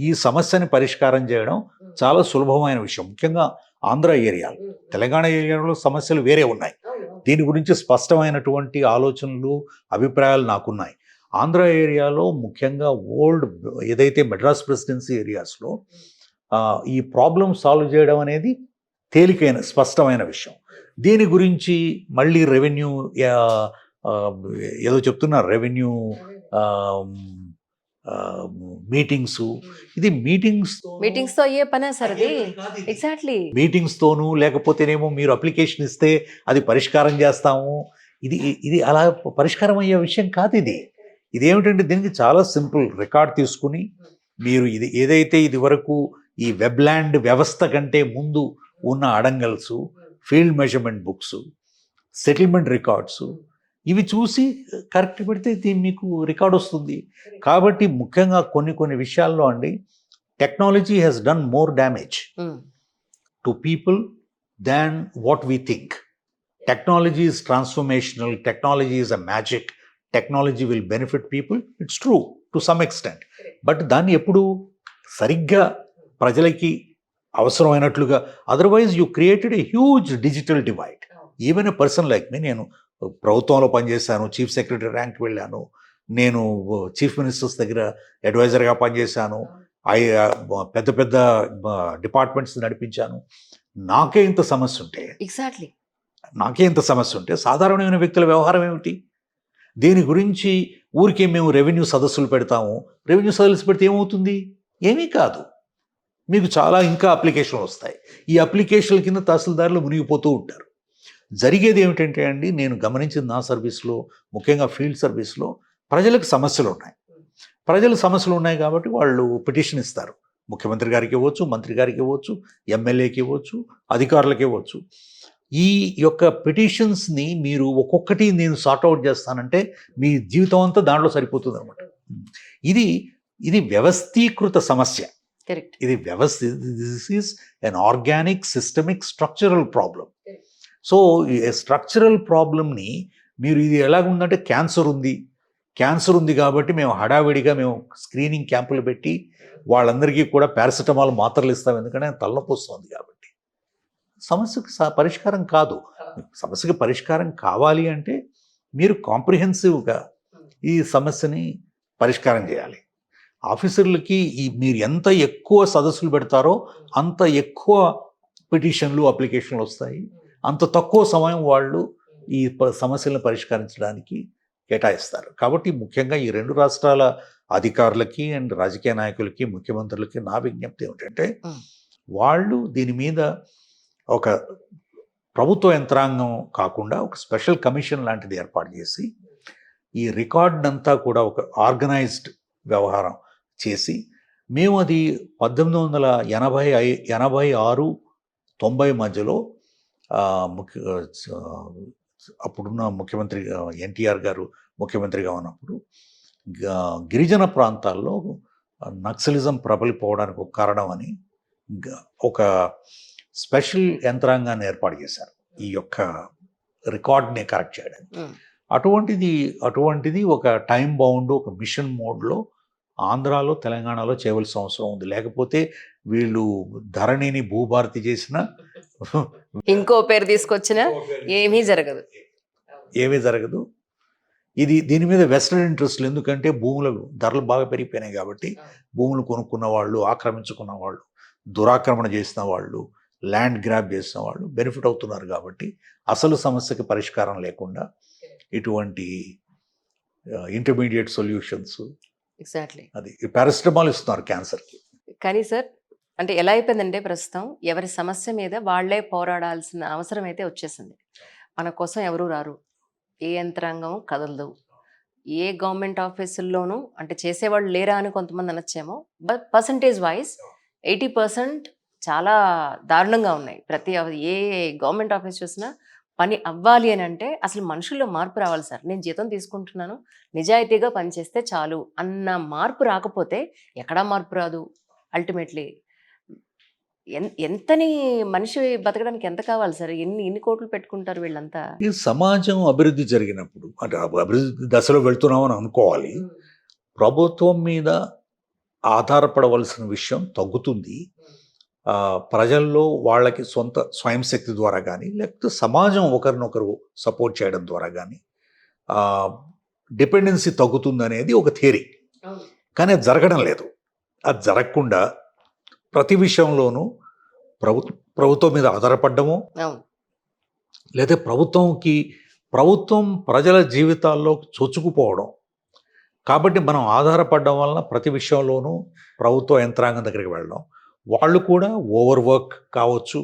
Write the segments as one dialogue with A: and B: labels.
A: ఈ సమస్యని పరిష్కారం చేయడం చాలా సులభమైన విషయం. ముఖ్యంగా ఆంధ్ర ఏరియాలో, తెలంగాణ ఏరియాలో సమస్యలు వేరే ఉన్నాయి. దీని గురించి స్పష్టమైనటువంటి ఆలోచనలు, అభిప్రాయాలు నాకున్నాయి. ఆంధ్ర ఏరియాలో ముఖ్యంగా ఏదైతే మెడ్రాస్ ప్రెసిడెన్సీ ఏరియాస్లో ఈ ప్రాబ్లం సాల్వ్ చేయడం అనేది తేలికైన స్పష్టమైన విషయం. దీని గురించి మళ్ళీ రెవెన్యూ ఏదో చెప్తున్నారు, రెవెన్యూ మీటింగ్స్, ఇది
B: మీటింగ్స్తో అయ్యే పనే సార్ అది. ఎగ్జాక్ట్లీ
A: మీటింగ్స్తోనూ లేకపోతేనేమో మీరు అప్లికేషన్ ఇస్తే అది పరిష్కారం చేస్తాము, ఇది అలా పరిష్కారం అయ్యే విషయం కాదు. ఇదేమిటంటే దీనికి చాలా సింపుల్. రికార్డ్ తీసుకుని మీరు ఏదైతే ఇది వరకు ఈ వెబ్లాండ్ వ్యవస్థ కంటే ముందు ఉన్న adangals, field measurement books, settlement records, ఇవి చూసి కరెక్ట్ పెడితే మీకు రికార్డ్ వస్తుంది. కాబట్టి ముఖ్యంగా కొన్ని విషయాల్లో అండి, technology has done more damage to people than what we think. Technology is transformational, technology is a magic, technology will benefit people, it's true to some extent. But దాన్ని ఎప్పుడు సరిగ్గా ప్రజలకి అవసరమైనట్లుగా, otherwise you created a huge digital divide. Even a person like me, నేను ప్రభుత్వంలో పనిచేశాను, chief secretary rank వెళ్ళాను, నేను చీఫ్ మినిస్టర్స్ దగ్గర అడ్వైజర్గా పనిచేశాను, పెద్ద డిపార్ట్మెంట్స్ నడిపించాను. నాకే ఇంత సమస్య ఉంటే సాధారణమైన వ్యక్తుల వ్యవహారం ఏమిటి? దీని గురించి ఊరికే మేము రెవెన్యూ సదస్సులు పెడతాము. రెవెన్యూ సదస్సులు పెడితే ఏమవుతుంది? ఏమీ కాదు. మీకు చాలా ఇంకా అప్లికేషన్లు వస్తాయి. ఈ అప్లికేషన్ల కింద తహసీల్దారులు మునిగిపోతూ ఉంటారు. జరిగేది ఏమిటంటే అండి, నేను గమనించిన నా సర్వీస్లో, ముఖ్యంగా ఫీల్డ్ సర్వీస్లో ప్రజలకు సమస్యలు ఉన్నాయి కాబట్టి వాళ్ళు పిటిషన్ ఇస్తారు. ముఖ్యమంత్రి గారికి ఇవ్వచ్చు, మంత్రి గారికి ఇవ్వచ్చు, ఎమ్మెల్యేకి ఇవ్వచ్చు, అధికారులకు ఇవ్వచ్చు. ఈ యొక్క పిటిషన్స్ని మీరు ఒక్కొక్కటి నేను సార్ట్అవుట్ చేస్తానంటే మీ జీవితం అంతా దాంట్లో సరిపోతుంది అనమాట. ఇది వ్యవస్థీకృత సమస్య. ఇది this is an organic, systemic, structural problem. So ఈ స్ట్రక్చరల్ ప్రాబ్లమ్ని మీరు, ఇది ఎలాగుందంటే క్యాన్సర్ ఉంది కాబట్టి మేము హడావిడిగా స్క్రీనింగ్ క్యాంపులు పెట్టి వాళ్ళందరికీ కూడా పారాసిటమాల్ మాత్రలు ఇస్తాం, ఎందుకంటే తలనొప్పి వస్తుంది కాబట్టి. సమస్యకు పరిష్కారం కాదు. సమస్యకి పరిష్కారం కావాలి అంటే మీరు కాంప్రిహెన్సివ్గా ఈ సమస్యని పరిష్కారం చేయాలి. ఆఫీసర్లకి మీరు ఎంత ఎక్కువ సదస్సులు పెడతారో అంత ఎక్కువ పిటిషన్లు, అప్లికేషన్లు వస్తాయి. అంత తక్కువ సమయం వాళ్ళు ఈ సమస్యలను పరిష్కరించడానికి కేటాయిస్తారు. కాబట్టి ముఖ్యంగా ఈ రెండు రాష్ట్రాల అధికారులకి అండ్ రాజకీయ నాయకులకి, ముఖ్యమంత్రులకి నా విజ్ఞప్తి ఏమిటంటే, వాళ్ళు దీని మీద ఒక ప్రభుత్వ యంత్రాంగం కాకుండా ఒక స్పెషల్ కమిషన్ లాంటిది ఏర్పాటు చేసి ఈ రికార్డ్నంతా కూడా ఒక ఆర్గనైజ్డ్ వ్యవహారం చేసి, మేము అది 1886-90 మధ్యలో అప్పుడున్న ముఖ్యమంత్రి ఎన్టీఆర్ గారు ముఖ్యమంత్రిగా ఉన్నప్పుడు గిరిజన ప్రాంతాల్లో నక్సలిజం ప్రబలిపోవడానికి ఒక కారణం అని ఒక స్పెషల్ యంత్రాంగాన్ని ఏర్పాటు చేశారు ఈ యొక్క రికార్డ్ని కరెక్ట్ చేయడానికి. అటువంటిది ఒక టైం బౌండ్, ఒక మిషన్ మోడ్లో ఆంధ్రాలో, తెలంగాణలో చేయవలసిన అవసరం ఉంది. లేకపోతే వీళ్ళు ధరణిని భూభారతి చేసిన,
B: ఇంకో పేరు తీసుకొచ్చినా ఏమీ జరగదు.
A: దీని మీద వెస్టర్న్ ఇంట్రెస్ట్లు, ఎందుకంటే భూముల ధరలు బాగా పెరిగిపోయినాయి కాబట్టి భూములు కొనుక్కున్న వాళ్ళు, ఆక్రమించుకున్న వాళ్ళు, దురాక్రమణ చేసిన వాళ్ళు, ల్యాండ్ గ్రాబ్ చేసిన వాళ్ళు బెనిఫిట్ అవుతున్నారు. కాబట్టి అసలు సమస్యకి పరిష్కారం లేకుండా ఇటువంటి ఇంటర్మీడియట్ సొల్యూషన్స్, అది పారాసిటమాల్ ఇస్తున్నారు క్యాన్సర్కి.
B: కానీ సార్, అంటే ఎలా అయిపోయిందంటే ప్రస్తుతం ఎవరి సమస్య మీద వాళ్లే పోరాడాల్సిన అవసరం అయితే వచ్చేసింది. మన కోసం ఎవరు రారు, ఏ యంత్రాంగం కదలదు, ఏ గవర్నమెంట్ ఆఫీసుల్లోనూ అంటే చేసేవాళ్ళు లేరా అని కొంతమంది అనొచ్చేమో. బట్ పర్సంటేజ్ వైజ్ 80% చాలా దారుణంగా ఉన్నాయి. ఏ గవర్నమెంట్ ఆఫీస్ చూసినా పని అవ్వాలి అని అంటే అసలు మనుషుల్లో మార్పు రావాలి సార్. నేను జీతం తీసుకుంటున్నాను, నిజాయితీగా పనిచేస్తే చాలు అన్న మార్పు రాకపోతే ఎక్కడా మార్పు రాదు. అల్టిమేట్లీ ఎంతని మనిషి బతకడానికి ఎంత కావాలి సార్? ఎన్ని కోట్లు పెట్టుకుంటారు వీళ్ళంతా?
A: ఈ సమాజం అభివృద్ధి జరిగినప్పుడు, అంటే అభివృద్ధి దశలో వెళ్తున్నామని అనుకోవాలి. ప్రభుత్వం మీద ఆధారపడవలసిన విషయం తగ్గుతుంది. ప్రజల్లో వాళ్ళకి సొంత స్వయం శక్తి ద్వారా కానీ, లేకపోతే సమాజం ఒకరినొకరు సపోర్ట్ చేయడం ద్వారా కానీ డిపెండెన్సీ తగ్గుతుందనేది ఒక థియరీ. కానీ అది జరగడం లేదు. అది జరగకుండా ప్రతి విషయంలోనూ ప్రభుత్వం మీద ఆధారపడ్డము,
B: అవును.
A: లేదా ప్రభుత్వం ప్రజల జీవితాల్లో చొచ్చుకుపోవడం. కాబట్టి మనం ఆధారపడడం వలన ప్రతి విషయంలోనూ ప్రభుత్వ యంత్రాంగం దగ్గరికి వెళ్ళడం. వాళ్ళు కూడా ఓవర్ వర్క్ కావచ్చు,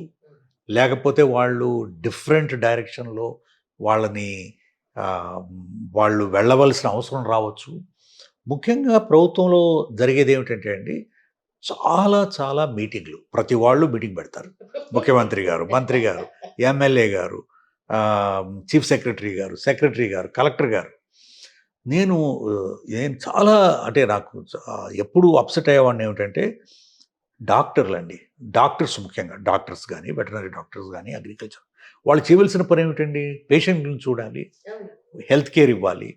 A: లేకపోతే వాళ్ళు డిఫరెంట్ డైరెక్షన్లో వాళ్ళు వెళ్ళవలసిన అవసరం రావచ్చు. ముఖ్యంగా ప్రభుత్వంలో జరిగేది ఏమిటంటే అండి, చాలా చాలా మీటింగ్లు, ప్రతి వాళ్ళు మీటింగ్ పెడతారు. ముఖ్యమంత్రి గారు, మంత్రి గారు, ఎమ్మెల్యే గారు, చీఫ్ సెక్రటరీ గారు, కలెక్టర్ గారు. నేను చాలా అంటే నాకు ఎప్పుడు అప్సెట్ అయ్యేవాడిని ఏమిటంటే డాక్టర్స్ ముఖ్యంగా డాక్టర్స్ కానీ, వెటనరీ డాక్టర్స్ కానీ, అగ్రికల్చర్ వాళ్ళు చేయవలసిన పని ఏమిటండి? పేషెంట్లను చూడాలి, హెల్త్ కేర్ ఇవ్వాలి.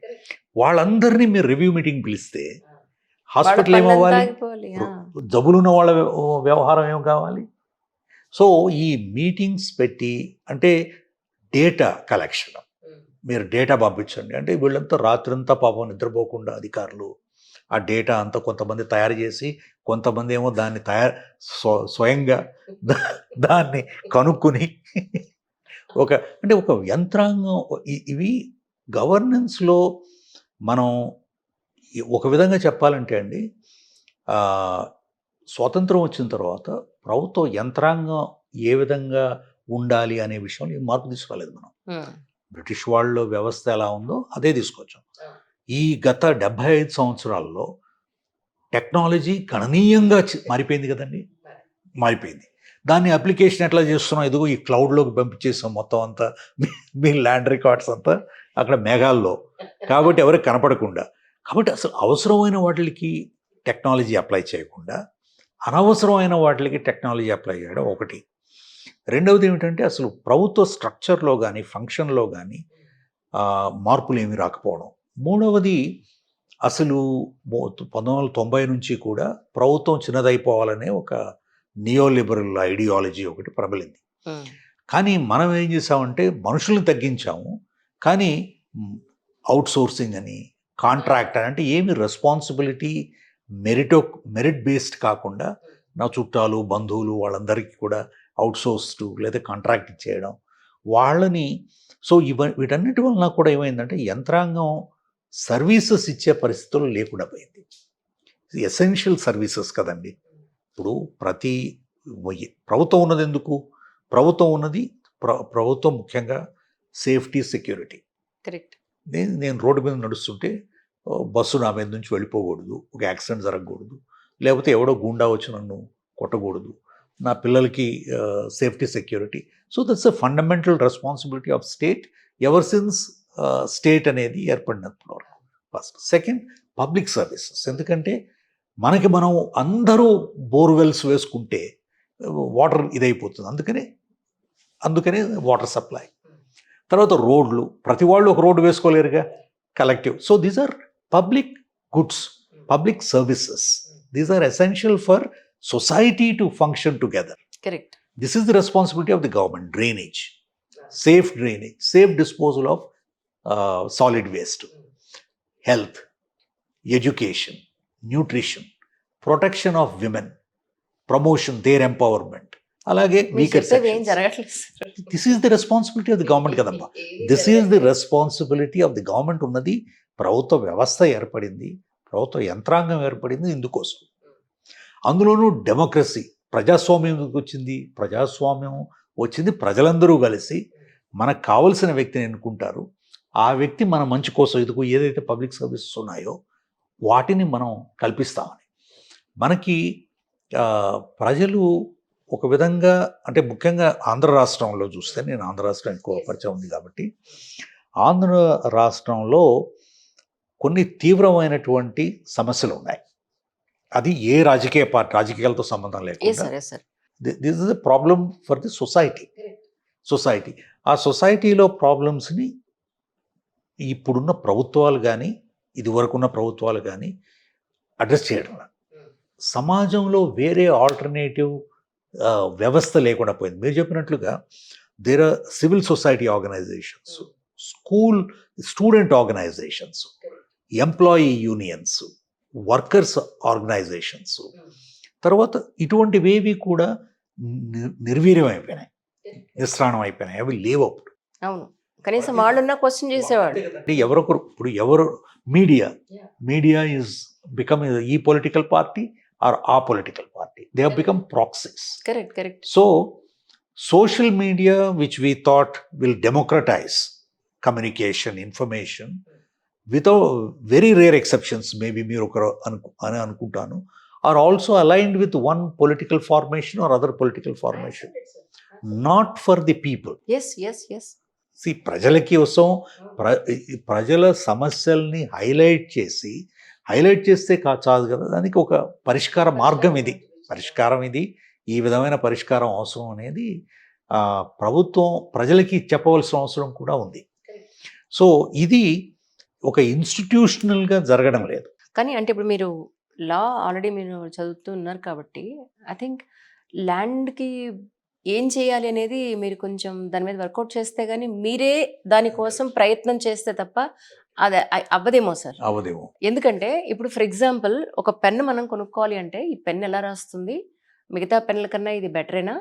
A: వాళ్ళందరినీ మీరు రివ్యూ మీటింగ్ పిలిస్తే హాస్పిటల్ ఏమవ్వాలి? జబ్బులున్న వాళ్ళ వ్యవహారం ఏం కావాలి? సో ఈ మీటింగ్స్ పెట్టి అంటే డేటా కలెక్షన్, మీరు డేటా పంపించండి అంటే వీళ్ళంతా రాత్రంతా పాపం నిద్రపోకుండా అధికారులు ఆ డేటా అంతా కొంతమంది తయారు చేసి, కొంతమంది ఏమో దాన్ని స్వయంగా దాన్ని కనుక్కుని ఒక యంత్రాంగం. ఇవి గవర్నెన్స్లో మనం ఒక విధంగా చెప్పాలంటే అండి, స్వాతంత్రం వచ్చిన తర్వాత ప్రభుత్వ యంత్రాంగం ఏ విధంగా ఉండాలి అనే విషయంలో ఈ మార్పు తీసుకురాలేదు మనం. బ్రిటిష్ వాళ్ళ వ్యవస్థ ఎలా ఉందో అదే తీసుకొచ్చాం. ఈ గత 75 సంవత్సరాల్లో టెక్నాలజీ గణనీయంగా మారిపోయింది కదండి. మారిపోయింది. దాన్ని అప్లికేషన్ ఎట్లా చేస్తున్నాం? ఇదిగో ఈ క్లౌడ్లోకి పంపించేసాం మొత్తం అంతా, మీ ల్యాండ్ రికార్డ్స్ అంతా అక్కడ మేఘాల్లో, కాబట్టి ఎవరికి కనపడకుండా. కాబట్టి అసలు అవసరమైన వాటికి టెక్నాలజీ అప్లై చేయకుండా అనవసరమైన వాటికి టెక్నాలజీ అప్లై చేయడం ఒకటి. రెండవది ఏమిటంటే అసలు ప్రభుత్వ స్ట్రక్చర్లో కానీ, ఫంక్షన్లో కానీ మార్పులు ఏమీ రాకపోవడం. మూడవది అసలు 1990 నుంచి కూడా ప్రభుత్వం చిన్నదైపోవాలనే ఒక నియోలిబరల్ ఐడియాలజీ ఒకటి ప్రబలింది. కానీ మనం ఏం చేసామంటే మనుషుల్ని తగ్గించాము, కానీ అవుట్ సోర్సింగ్ అని, కాంట్రాక్ట్ అని, అంటే ఏమి రెస్పాన్సిబిలిటీ మెరిట్ బేస్డ్ కాకుండా నా చుట్టాలు, బంధువులు వాళ్ళందరికీ కూడా అవుట్ సోర్స్డ్ లేదా కాంట్రాక్ట్ ఇచ్చేయడం వాళ్ళని. సో వీటన్నిటి వలన కూడా ఏమైందంటే యంత్రాంగం సర్వీసెస్ ఇచ్చే పరిస్థితులు లేకుండా పోయింది. ఎసెన్షియల్ సర్వీసెస్ కదండి. ఇప్పుడు ప్రభుత్వం ఉన్నది ఎందుకు? ప్రభుత్వం ముఖ్యంగా సేఫ్టీ, సెక్యూరిటీ.
B: కరెక్ట్.
A: నేను రోడ్డు మీద నడుస్తుంటే బస్సు నా మీద నుంచి వెళ్ళిపోకూడదు, ఒక యాక్సిడెంట్ జరగకూడదు, లేకపోతే ఎవడో గుండా వచ్చి నన్ను కొట్టకూడదు, నా పిల్లలకి safety, security. So that's a fundamental responsibility of state ever since state అనేది ఏర్పడినప్పుడు వరకు. ఫస్ట్. Second, public services. ఎందుకంటే మనం అందరూ బోర్వెల్స్ వేసుకుంటే వాటర్ ఇదైపోతుంది. అందుకనే వాటర్ సప్లై. తర్వాత రోడ్లు, ప్రతి వాళ్ళు ఒక రోడ్డు వేసుకోలేరుగా, collective. So these are public goods, public services. These are essential for society to function together.
B: Correct.
A: This is the responsibility of the government. Drainage, safe disposal of solid waste, health, education, nutrition, protection of women, promotion, their empowerment. Alage weaker sections. This is the responsibility of the government kadamba. This is the responsibility of the government ఉన్నది. ప్రభుత్వ వ్యవస్థ ఏర్పడింది, ప్రభుత్వ యంత్రాంగం ఏర్పడింది ఇందుకోసం. అందులోనూ democracy, ప్రజాస్వామ్యం వచ్చింది. ప్రజాస్వామ్యం వచ్చింది ప్రజలందరూ కలిసి మనకు కావలసిన వ్యక్తిని ఎన్నుకుంటారు. ఆ వ్యక్తి మన మంచి కోసం ఇదిగో ఏదైతే పబ్లిక్ సర్వీసెస్ ఉన్నాయో వాటిని మనం కల్పిస్తామని. మనకి ప్రజలు ఒక విధంగా అంటే ముఖ్యంగా ఆంధ్ర రాష్ట్రంలో చూస్తే, నేను ఆంధ్ర రాష్ట్రం ఎక్కువ పరిచయం ఉంది కాబట్టి, ఆంధ్ర రాష్ట్రంలో కొన్ని తీవ్రమైనటువంటి సమస్యలు ఉన్నాయి. అది ఏ రాజకీయాలతో సంబంధం లేకుండా this is the problem for the society. ఆ సొసైటీలో ప్రాబ్లమ్స్ని ఇప్పుడున్న ప్రభుత్వాలు కానీ, ఇదివరకున్న ప్రభుత్వాలు కానీ అడ్రస్ చేయడం. సమాజంలో వేరే ఆల్టర్నేటివ్ వ్యవస్థ లేకుండా పోయింది. మీరు చెప్పినట్లుగా there are civil society organisations, student organisations, employee unions, workers organisations, తర్వాత ఇటువంటివేవి కూడా నిర్వీర్యం అయిపోయినాయి, నిస్త్రాణం అయిపోయినాయి, అవి లేవు అప్పుడు.
B: అవును, కనీసం వాళ్ళున్నా క్వశ్చన్ చేసేవాడు.
A: అంటే ఎవరొకరు ఇప్పుడు ఎవరు మీడియా ఈజ్ బికమ్ ఈ పొలిటికల్ పార్టీ ఆర్ ఆ political party, they have become proxies.
B: Correct.
A: So social media, which we thought will democratize communication, information, without very rare exceptions, maybe మీరు ఒకరు అని అనుకుంటాను, are also aligned with one political formation or other political formation, not for the people.
B: Yes.
A: See, ప్రజలకి కోసం ప్రజల సమస్యల్ని highlight చేస్తే చాలు కదా, దానికి ఒక పరిష్కారం ఇది, ఈ విధమైన పరిష్కారం అవసరం అనేది ప్రభుత్వం ప్రజలకి చెప్పవలసిన అవసరం కూడా ఉంది. సో ఇది ఒక ఇన్స్టిట్యూషనల్గా జరగడం లేదు.
B: కానీ అంటే ఇప్పుడు మీరు లా ఆల్రెడీ మీరు చదువుతున్నారు కాబట్టి ఐ థింక్ ల్యాండ్కి ఏం చేయాలి అనేది మీరు కొంచెం దాని మీద వర్కౌట్ చేస్తే కానీ మీరే దానికోసం ప్రయత్నం చేస్తే తప్ప అది అవ్వదేమో సార్.
A: అవదేమో.
B: ఎందుకంటే ఇప్పుడు ఫర్ ఎగ్జాంపుల్ ఒక పెన్ను మనం కొనుక్కోవాలి అంటే ఈ పెన్ ఎలా రాస్తుంది, మిగతా పెన్నుల కన్నా ఇది బెటరేనా,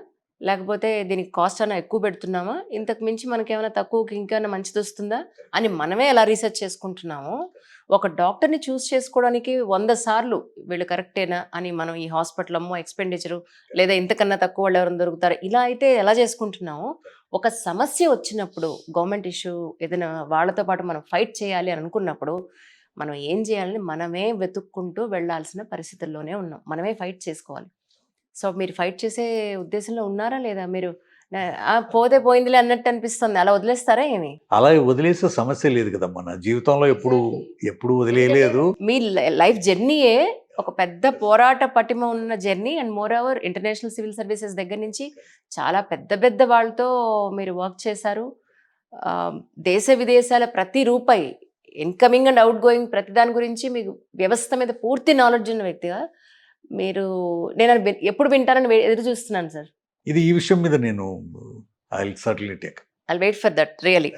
B: లేకపోతే దీనికి కాస్ట్ అన్నా ఎక్కువ పెడుతున్నామా, ఇంతకు మించి మనకేమైనా తక్కువకి ఇంకేమైనా మంచిది వస్తుందా అని మనమే ఎలా రీసెర్చ్ చేసుకుంటున్నామో, ఒక డాక్టర్ని చూస్ చేసుకోవడానికి 100 సార్లు వీళ్ళు కరెక్టేనా అని మనం ఈ హాస్పిటల్ అమ్మో ఎక్స్పెండిచరు లేదా ఇంతకన్నా తక్కువ వాళ్ళు ఎవరైనా దొరుకుతారు ఇలా అయితే ఎలా చేసుకుంటున్నామో, ఒక సమస్య వచ్చినప్పుడు గవర్నమెంట్ ఇష్యూ ఏదైనా వాళ్ళతో పాటు మనం ఫైట్ చేయాలి అని అనుకున్నప్పుడు మనం ఏం చేయాలని మనమే వెతుక్కుంటూ వెళ్ళాల్సిన పరిస్థితుల్లోనే ఉన్నాం, మనమే ఫైట్ చేసుకోవాలి. సో మీరు ఫైట్ చేసే ఉద్దేశంలో ఉన్నారా లేదా? మీరు పోతే పోయిందిలే అన్నట్టు అనిపిస్తుంది, అలా వదిలేస్తారా ఏమి?
A: అలా వదిలేసే సమస్య లేదు కదా, మన జీవితంలో ఎప్పుడు వదిలేయలేదు.
B: మీ లైఫ్ జర్నీయే ఒక పెద్ద పోరాట పటిమ ఉన్న journey, and more over international civil services దగ్గర నుంచి చాలా పెద్ద వాళ్ళతో మీరు వర్క్ చేశారు. దేశ విదేశాల ప్రతి రూపాయి ఇన్కమింగ్ అండ్ అవుట్ గోయింగ్ ప్రతి దాని గురించి మీకు వ్యవస్థ మీద పూర్తి నాలెడ్జ్ ఉన్న వ్యక్తిగా మీరు నేను ఎప్పుడు వింటానని ఎదురు చూస్తున్నాను సార్.
A: ఈ విషయం మీద నేను I will certainly take.
B: I'll wait for that, really.